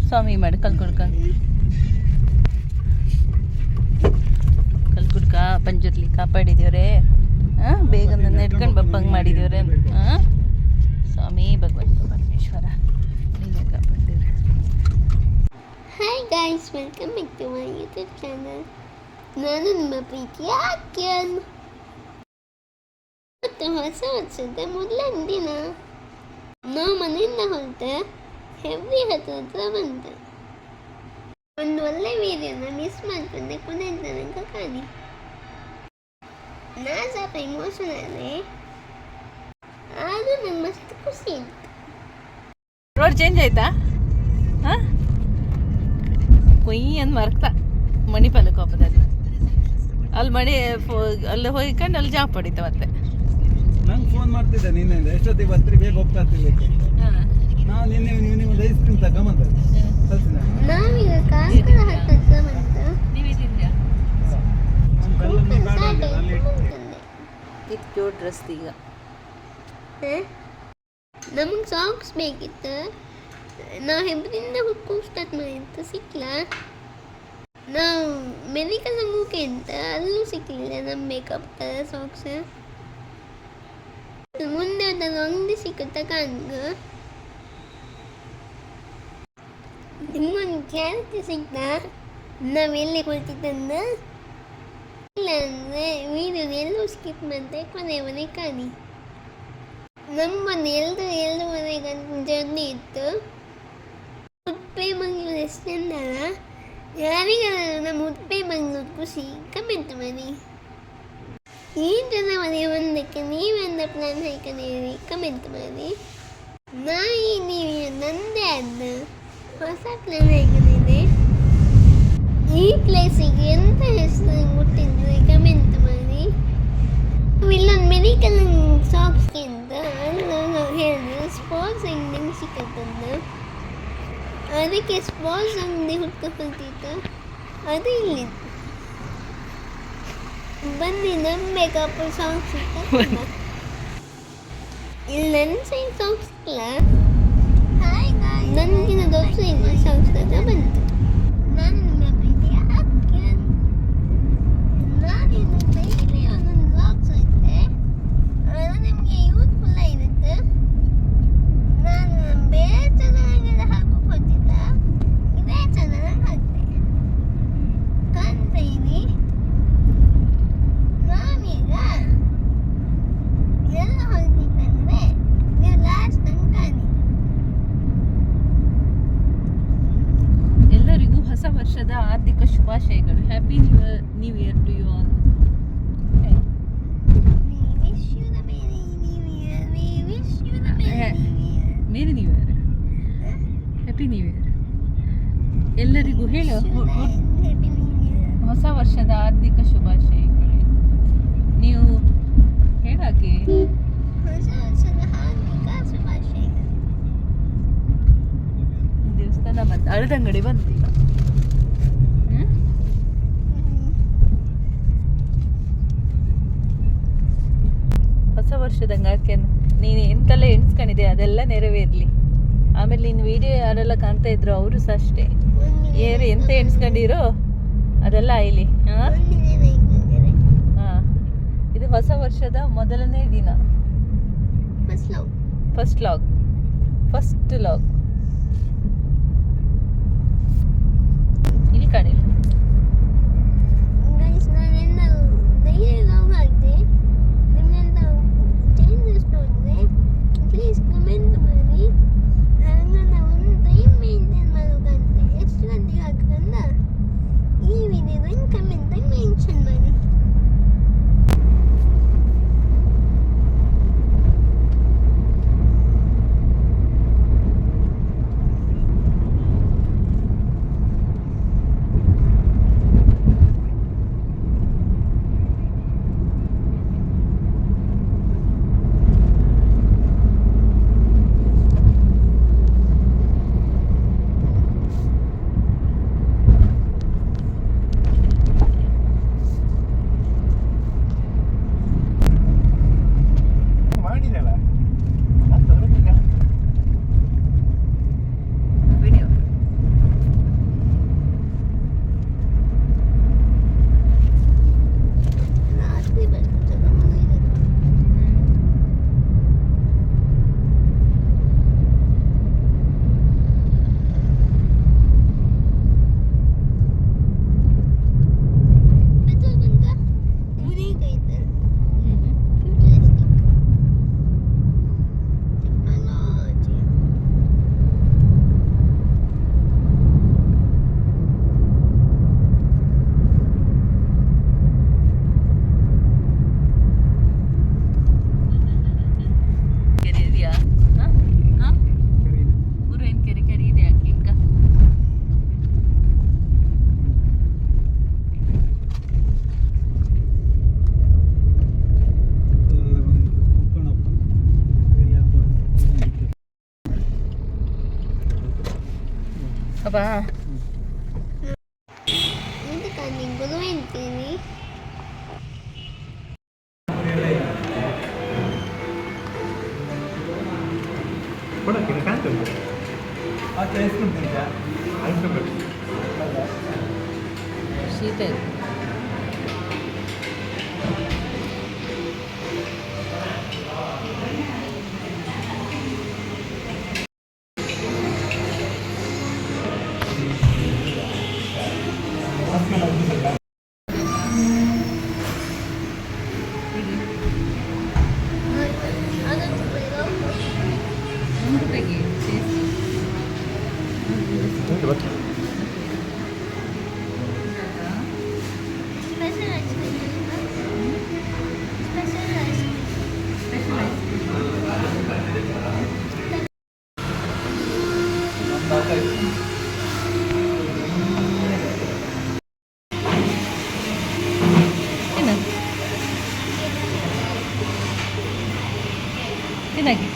ಸ್ವಾಮಿ ಮಾಡಿ ಕಲ್ಕುಡ್ಕ ಪಂಜುರ್ಲಿ ಕಾಪಾಡಿದೇವ್ರೆ. ಬೇಗ ನನ್ನ ಇಟ್ಕೊಂಡು ಬಪ್ಪಂಗೆ ಮಾಡಿದೇವ್ರೆ. ಸ್ವಾಮಿ ಭಗವಂತ ಪರಮೇಶ್ವರ ನೀವೇ ಕಾಪಾಡಿದೇವ್ರೆ. Hi guys, welcome back to my YouTube channel. ನಾನು ನಿಮ್ಮ ಪ್ರೀತಿಯ ಆಕ್ಯನ್. ಮತ್ತು ಹೊಸ ವರ್ಷದ ಮೊದಲನೇ ದಿನ ನಾವು ಮನೆಯಿಂದ ಹೊರಟೆ ಹೆವ್ರಿ ಹತ್ರ ಬಂತು. ಒಂದು ಒಳ್ಳೆ ವೀಡಿಯೋನ ಮಿಸ್ ಮಾಡ್ಕೊಂಡೆ ಕೊನೆ ತನಕ ಕಾಣಿ. ನಾ ಸ್ವಲ್ಪ ಇಮೋಷನ್ ಆದ್ರೆ ಆದ್ರೂ ನಂಗೆ ಮಸ್ತ್ ಖುಷಿ ಇತ್ತು. ರೋಡ್ ಚೇಂಜ್ ಆಯ್ತಾ? ಕೊಯ್ ಅಂದ್ ಮರ್ಕ್ತ ಮಣಿಪಾಲಕ್ಕೆ ಹೋಗೋದಲ್ಲಿ ಅಲ್ಲಿ ಅಲ್ಲಿ ಹೋಗ್ಕೊಂಡು ಅಲ್ಲಿ ಜಾಬ್ ಪಡಿತ ಮತ್ತೆ ನಂಗೆ ಫೋನ್ ಮಾಡ್ತಿದ್ದೆ ನಿನ್ನೆಯಿಂದ, ಎಷ್ಟೊತ್ತಿಗೆ ಬರ್ತೀರಿ ಬೇಗ ಹೋಗ್ತಾ ಇರ್ತಿರ್ಲಿಕ್ಕೆ. ನಾನು ನಿನ್ನೆ ನೀವು ಒಂದು ಐಸ್ ಕ್ರೀಮ್ ತಗೊಂಬಂದೆ. ನಾವೀಗ ಕಾರ್ಕಳ ಹತ್ರ ಬಂತು. ಇದು ಕ್ಯೂಟ್ ಡ್ರೆಸ್. ಈಗ ನಮಗೆ ಸಾಕ್ಸ್ ಬೇಕಿತ್ತು. ನಾವು ಹೆಬ್ಬರಿಂದ ಹುಡ್ಕೊಂಡು ಸ್ಟಾರ್ಟ್ ಮಾಡಿತ್ತು, ಸಿಕ್ಲ. ನಾವು ಮೆಡಿಕಲ್ ಹೋಗೋಕೆ ಅಂತ ಅಲ್ಲೂ ಸಿಕ್ಕಲಿಲ್ಲ ನಮ್ಮ ಮೇಕಪ್ ಸಾಕ್ಸ್. ಮುಂದೆ ಒಂದು ಅಂಗಡಿ ಸಿಕ್ಕುತ್ತಾ ಕಾಣ್ಗ ನಿಮ್ಗೊಂದು ಕ್ಯಾರೆಕ್ಟರ್ ಸಿಗ್ತಾ ನಾವೆಲ್ಲೇ ಕೊಡ್ತಿದ್ದಂದ. ಇಲ್ಲ ಅಂದರೆ ವೀಡಿಯೋ ಎಲ್ಲೂ ಸ್ಕಿಪ್ ಮಾಡಿದೆ ಕೊನೆಯವರೆಗೆ ಕಾಣಿ. ನಮ್ಮೊಂದು ಎರಡೂವರೆಗೆ ಜರ್ನಿ ಇತ್ತು. ಉಡುಪಿ ಮಂಗಳೂರು ಎಷ್ಟು ಚಂದಲ್ಲ. ಯಾರಿಗಾದ್ರೂ ನಮ್ಮ ಉಡುಪಿ ಮಂಗಳೂರು ಖುಷಿ ಕಮೆಂಟ್ ಮಾಡಿ. ಈ ಜನವರಿ 1ಕ್ಕೆ ನೀವೆಂದ ಪ್ಲಾನ್ ಹಾಕೊಂಡಿರಿ ಕಮೆಂಟ್ ಮಾಡಿ. ನೀವು ನಂದೇ ಆದ ಹೊಸ ಪ್ಲಾನ್ ಹಾಕಿದೆ. ಈ ಪ್ಲೇಸಿಗೆ ಎಂತ ಹೆಸರು ಗೊತ್ತಿದ್ರೆ ಕಮೆಂಟ್ ಮಾಡಿ. ಇಲ್ಲೊಂದು ಮೆಡಿಕಲ್ ಸಾಕ್ಸ್ಗೆ ಅಂತ ಅಲ್ಲ ಹೇಳಿದ್ರು ಸ್ಪೋರ್ಟ್ಸ್ ಅಂಗಡಿ ಸಿಕ್ಕತ್ತಂದ. ಅದಕ್ಕೆ ಸ್ಪೋರ್ಟ್ಸ್ ಅಂಗಡಿ ಹುಡ್ಕೊಳ್ತಿತ್ತು, ಅದು ಇಲ್ಲಿತ್ತು. ಬನ್ನಿ ನಮ್ಮ ಮೇಕಪ್ ಸಾಕ್ಸ್ ಸಿಕ್ಕ. ಇಲ್ಲಿ ನನ್ನ ಸೈಡ್ ಸಾಕ್ಸ್ ಇಲ್ಲ, ನನಗಿನ ದೊಡ್ಡ ಸೈಡ್ ಸಾಕ್ಸ್ ಬಂತು. ನಾನು ನಿಮ್ಮ ಪ್ರೀತಿಯ ಆಕ್ಯನ್. ನಾನಿನ್ನು ಡೈಲಿ ಒಂದೊಂದು ಬ್ಲಾಗ್ಸ್ ಇರುತ್ತೆ, ಅದು ನಿಮಗೆ ಯೂಸ್ಫುಲ್ ಆಗಿರುತ್ತೆ. ನಾನು ಬೇರೆ ಚಾನಲ್ಗೆಲ್ಲ ಹಾಕೋಕೊಟ್ಟಿಲ್ಲ, ಇದೇ ಚಾನಲ್ ಹಾಕ್ತೆ ಕಾಣ್ತಾ ಇರಿ. ನಾವೀಗ ಎಲ್ಲ ಹೊರಟಿದ್ದಂದ್ರೆ ನೀವು ಲಾಸ್ಟ್ ತನಕ ಕಾಣಿ. ಎಲ್ಲರಿಗೂ ಹೊಸ ವರ್ಷದ ಆರ್ಥಿಕ ಶುಭಾಶಯಗಳು. Happy new year to you all. Merry new year, happy new year ಎಲ್ಲರಿಗೂ ಹೇಳು. ಹೊಸ ವರ್ಷದ ಆರ್ಥಿಕ ಶುಭಾಶಯಗಳು. ನೀವು ಹೇಳಾಕೆ ದೇವಸ್ಥಾನ ಬಂತು, ಅಳದಂಗಡಿ ಬಂತು. ಈಗ ಹೊಸ ವರ್ಷದಂಗೆ ಆಕೆ ನೀನು ಎಂತೆಲ್ಲ ಎಣಿಸ್ಕೊಂಡಿದೆ ಅದೆಲ್ಲ ನೆರವೇರಲಿ. ಆಮೇಲೆ ನಿನ್ನ ವಿಡಿಯೋ ಯಾರೆಲ್ಲ ಕಾಣ್ತಾ ಇದ್ರು ಅವರು ಸಹ ಅಷ್ಟೇ, ಎಂತ ಎಣಿಸ್ಕೊಂಡಿರೋ ಅದೆಲ್ಲ ಆಯ್ಲಿ. ಇದು ಹೊಸ ವರ್ಷದ ಮೊದಲನೇ ದಿನ, ಫಸ್ಟ್ ಲಾಗ್ ಇಲ್ಲಿ ಕಾಣಿಲ್ಲ. ಪ್ಲೀಸ್ ಕಮೆಂಟ್ ಮಾಡಿ. ನಾನು ಒಂದು ಟೈಮ್ ಮೇಂಟೈನ್ ಮಾಡೋಕ್ಕಂತೆ ಎಷ್ಟು ಗಂಟೆಗೆ ಹಾಕಂದ ಈ ವಿಡಿಯೋದಂಗೆ ಕಮೆಂಟಾಗಿ ಮೆನ್ಷನ್ ಮಾಡಿ. ಅಬ್ಬಾ ಇದಕ್ಕೆ ನಿಂಗೆ ಗುರು ಅಂತೀನಿ. ಶೀತ ಇದೆ. ಅದಂತೂ ಬೇಗ ತೆಗಿ special ice cream. Special ice cream. ತಿನ್ನು ತಿನ್ನಾಗಿ.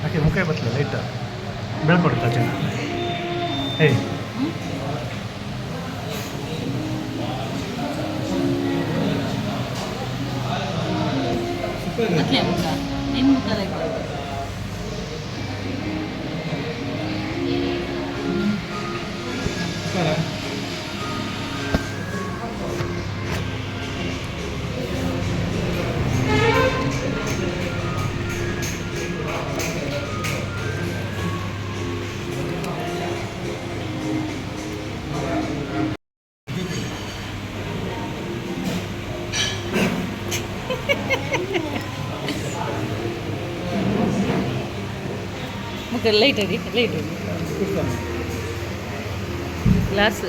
ಆಕೆ ಮುಖ ಬರ್ತಲ್ಲ ಲೈಟ್ ಬೆಳ್ಕೊಡುತ್ತೆ ಆಚೆ ಏಯ್ ಅಟ್ಲೇ ಮುಖ ನಿನ್ನ ಮುಖದಾಗ ಮುಖ ಲೈಟ್ ಅಡಿ light glass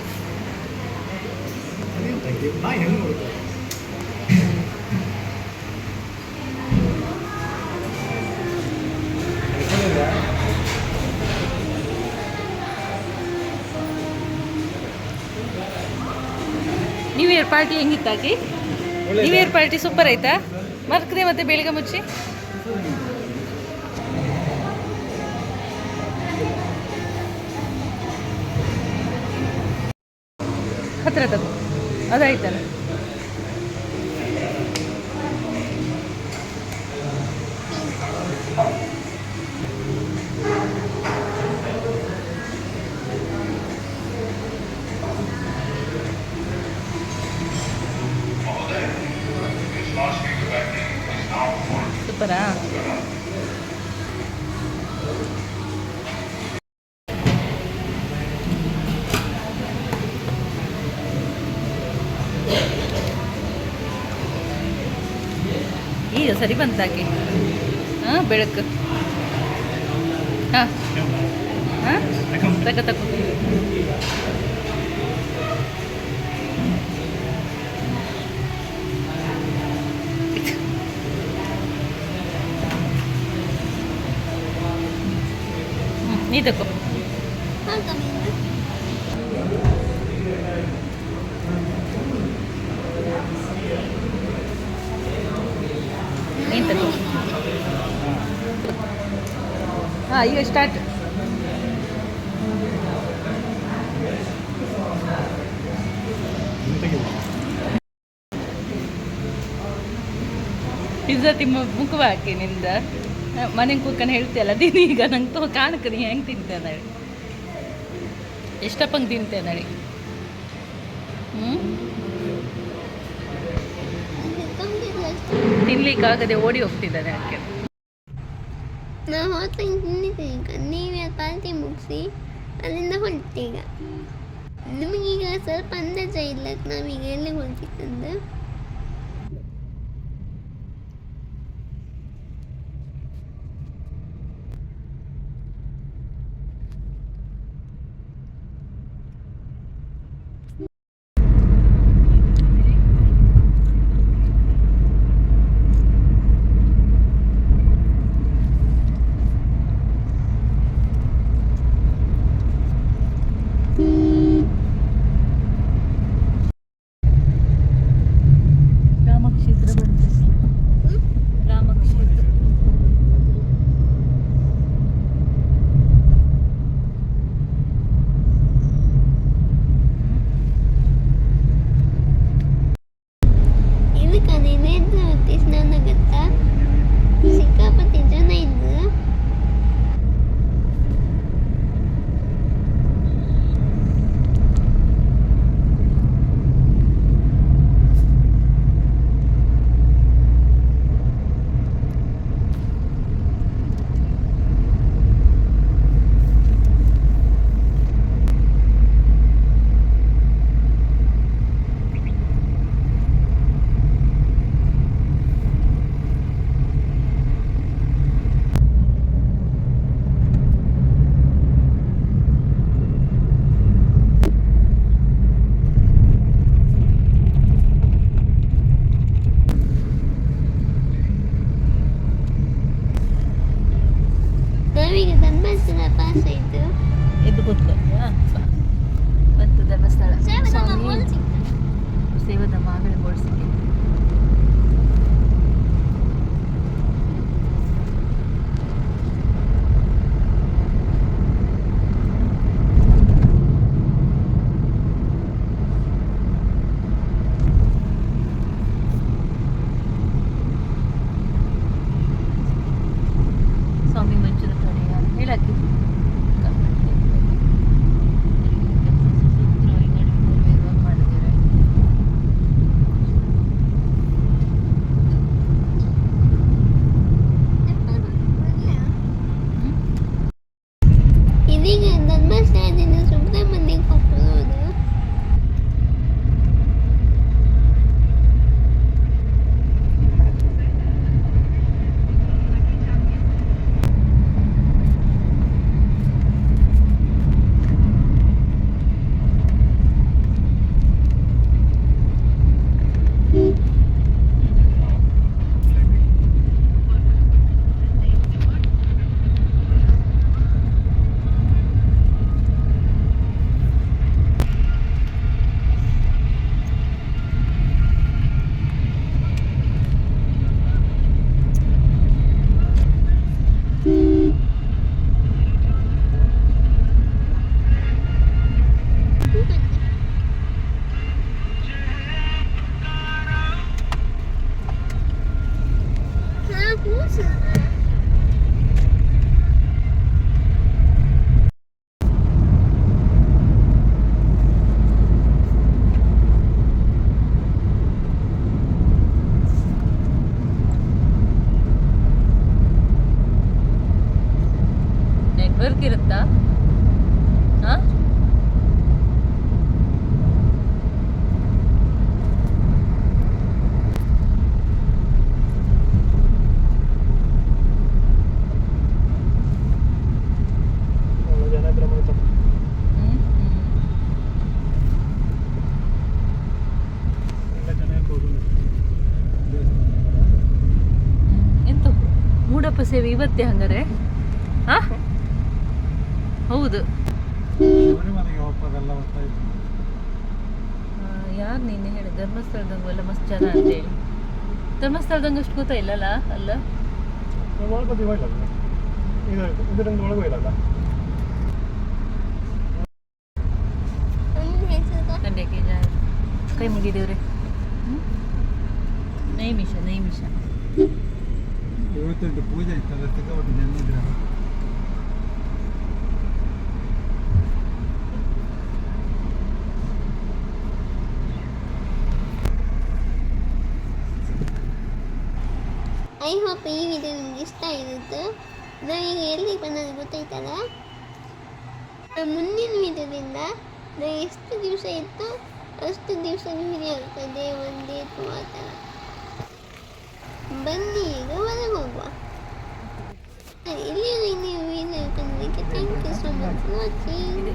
new year party ಹೆಂಗಿತ್ತಾಕಿ? ನ್ಯೂ ಇಯರ್ ಪಾರ್ಟಿ ಸೂಪರ್ ಆಯ್ತಾ? ಮರ್ಕದೆ ಮತ್ತೆ ಬೆಳಗ್ಗೆ ಮುಚ್ಚಿ ಹತ್ರ ತಗೋ ಅದಾಯ್ತಲ್ಲ. ಸೂಪರಾ? ಈಗ ಸರಿ ಬಂತಾಕೆ ಹಾಂ ಬೆಳಕು ಹಾಂ ಹಾಂ ತಗೋ ನೀ ತಗೋ. ನೀನು ತಗೋ. ಹಾಂ ಈಗ ಸ್ಟಾರ್ಟ್. ಪಿಜ್ಜಾ ತಿಮ್ಮ ಮುಖವ ಹಾಕಿ ನಿಂದ ಮನೆಗೆ ಕೂತ್ಕೊಂಡು ಹೇಳ್ತೀಯಲ್ಲ ತಿನ್ನಿ ಈಗ ನಂಗೆ ತೋ ಕಾಣಕ್ಕೆ ನೀ ಹೆಂಗೆ ತಿಂತೆ ನಡಿ ಎಷ್ಟಪ್ಪಂಗೆ ತಿಂತೆ ನಡಿ. ತಿನ್ಲಿಕ್ಕಾಗದೆ ಓಡಿ ಹೋಗ್ತಿದ್ದಾನೆ ಅದಕ್ಕೆ. ನಾವು ಹೊತ್ತಂಗೆ ತಿಂದಿದ್ದೀವಿ ಈಗ. ನೀವೇ ಪಾರ್ಟಿ ಮುಗಿಸಿ ಅಲ್ಲಿಂದ ಹೊರಟೀಗ. ನಿಮಗೀಗ ಸ್ವಲ್ಪ ಅಂದಾಜ ಇಲ್ಲ ನಾವೀಗ ಎಲ್ಲಿಗೆ ಹೊರಟಿತ್ತಂದು. ಮತ್ತು ಧರ್ಮಸ್ಥಳ ಸೇವದ ಸ್ವಾಮಿ ಮಗಳು ಸಿಕ್ತು. ಸೇವದ ಮಾಗಳ ಬೋಳ್ಸಿಕೆ. ಸ್ವಾಮಿ ಮಂಜುನಾಥನಿಯ ಹೇಳಕ್ಕೆ ಮಾಡಿದ್ದಾರೆ. ಇದೀಗ ಧರ್ಮಸ್ಥಳದಿಂದ ಸುಬ್ರಹ್ಮಣ್ಯಕ್ಕೆ ಹೋಗ್ಬೋದು. ಹಾ, ಕೂಸು. ನೆಟ್ವರ್ಕ್ ಇರುತ್ತಾ? ಹಾ ಒಳ್ಳೆ ಜನ ಇದ್ರೆ ಮಾತ್ರ. ಒಳ್ಳೆ ಜನ ಇರ್ಬೋದು. ಎಂತ ಮೂಡಪ್ಪ ಸೇವೆ ಇವತ್ತೇ ಹಂಗಾರೆ? ಹಾ ಹೌದು. ಶಬರಿಮಲೆಗೆ ಹೋಗ್ಬೇಕಲ್ಲ ಗೊತ್ತಾಯ್ತು. ಯಾರು ನೀನು ಹೇಳಿ ಧರ್ಮಸ್ಥಳದಂಗು ಎಲ್ಲ ಮಸ್ತ್ ಜನ ಅಂತೇಳಿ. ಧರ್ಮಸ್ಥಳದಂಗ ಅಷ್ಟು ಗೊತ್ತಾಯಿಲ್ಲಲ್ಲ ಅಲ್ಲ? ನಾವು ಒಳಗೋದಿ ಹೋಯ್ಲಲ್ಲ, ಇದರಿಂದ ಒಳಗೂ ಇಲ್ಲಲ್ಲ. ಒಂದು ಹೆಸರು ಕಂಡ್ಯಾಕೆ ಜನ ಕೈ ಮುಗಿದೇವ್ರೆ. ನೈಮಿಷ ನೈಮಿಷ. ಇವತ್ತೊಂದು ಪೂಜೆ ಇತ್ತಲ್ಲ, ಸಿಕ್ಕಾಪಟ್ಟೆ ಜನ ಇದ್ರಲ್ಲ. ಐ ಹೋಪ್ ಈ ವಿಡಿಯೋ ನಿಮ್ಗೆ ಇಷ್ಟ ಆಗಿರುತ್ತೆ. ನಾವೀಗ ಎಲ್ಲಿಗೆ ಬಂದದ್ದು ಗೊತ್ತಾಯ್ತಲ್ಲ. ಮುಂದಿನ ವಿಡಿಯೋದಿಂದ ನಾವು ಎಷ್ಟು ದಿವಸ ಇತ್ತು ಅಷ್ಟು ದಿವಸ ವಿಡಿಯೋ ಆಗ್ತದೆ, ಒಂದೇ ಆ ಥರ. ಬನ್ನಿ ಈಗ ಹೊರಗೆ ಹೋಗುವ. ಇಲ್ಲಿ ನೀವು ವಿಡಿಯೋ ಕಂಡಿದ್ದಕ್ಕೆ thank you so much watching.